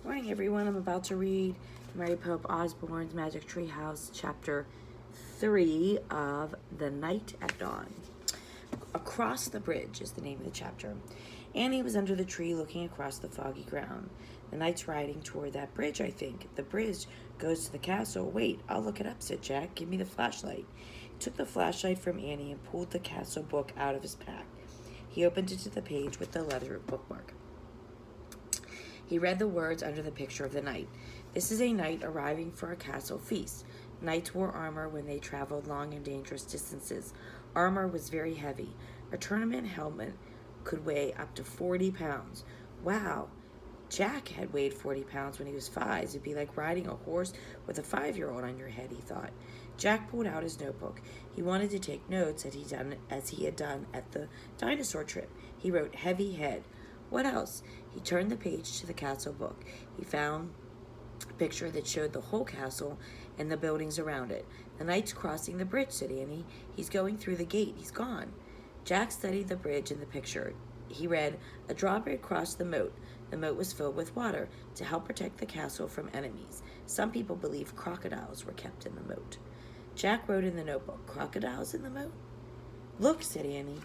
Morning, everyone. I'm about to read Mary Pope Osborne's Magic Tree House, Chapter 3 of The Night at Dawn. Across the Bridge is the name of the chapter. Annie was under the tree looking across the foggy ground. The knight's riding toward that bridge, I think. The bridge goes to the castle. Wait, I'll look it up, said Jack. Give me the flashlight. He took the flashlight from Annie and pulled the castle book out of his pack. He opened it to the page with the leather bookmark. He read the words under the picture of the knight. This is a knight arriving for a castle feast. Knights wore armor when they traveled long and dangerous distances. Armor was very heavy. A tournament helmet could weigh up to 40 pounds. Wow! Jack had weighed 40 pounds when he was 5. It'd be like riding a horse with a 5-year-old on your head, he thought. Jack pulled out his notebook. He wanted to take notes as he had done at the dinosaur trip. He wrote heavy head. What else? He turned the page to the castle book. He found a picture that showed the whole castle and the buildings around it. The knight's crossing the bridge, said Annie. He's going through the gate. He's gone. Jack studied the bridge in the picture. He read, a drawbridge crossed the moat. The moat was filled with water to help protect the castle from enemies. Some people believe crocodiles were kept in the moat. Jack wrote in the notebook, crocodiles in the moat? Look, said Annie,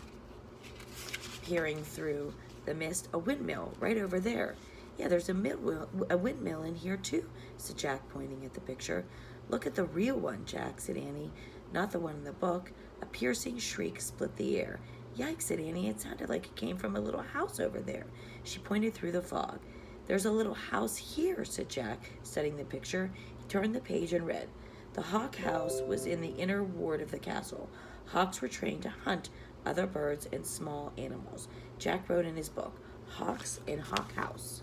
peering through the mist, a windmill right over there. Yeah, there's a windmill in here too, said Jack, pointing at the picture. Look at the real one, Jack, said Annie, not the one in the book. A piercing shriek split the air. Yikes, said Annie, it sounded like it came from a little house over there. She pointed through the fog. There's a little house here, said Jack, studying the picture. He turned the page and read. The hawk house was in the inner ward of the castle. Hawks were trained to hunt other birds and small animals. Jack wrote in his book, Hawks in Hawk House.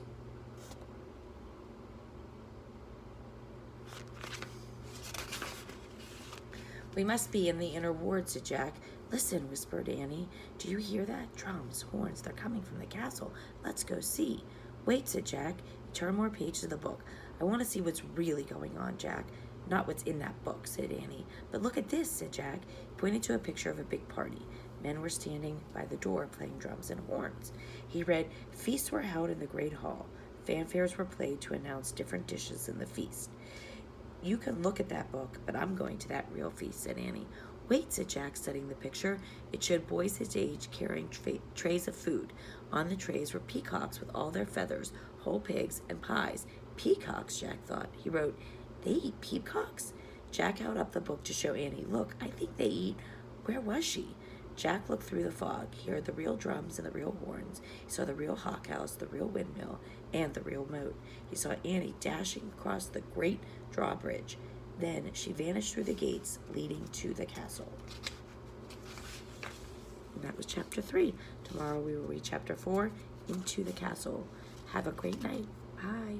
We must be in the inner ward, said Jack. Listen, whispered Annie. Do you hear that? Drums, horns, they're coming from the castle. Let's go see. Wait, said Jack. He turned more pages of the book. I want to see what's really going on, Jack. Not what's in that book, said Annie. But look at this, said Jack. He pointed to a picture of a big party. Men were standing by the door playing drums and horns. He read, feasts were held in the great hall. Fanfares were played to announce different dishes in the feast. You can look at that book, but I'm going to that real feast, said Annie. Wait, said Jack, studying the picture. It showed boys his age carrying trays of food. On the trays were peacocks with all their feathers, whole pigs, and pies. Peacocks, Jack thought. He wrote, they eat peacocks? Jack held up the book to show Annie. Look, I think they eat. Where was she? Jack looked through the fog. He heard the real drums and the real horns. He saw the real hawk house, the real windmill, and the real moat. He saw Annie dashing across the great drawbridge. Then she vanished through the gates leading to the castle. And that was chapter 3. Tomorrow we will read chapter 4, Into the Castle. Have a great night. Bye.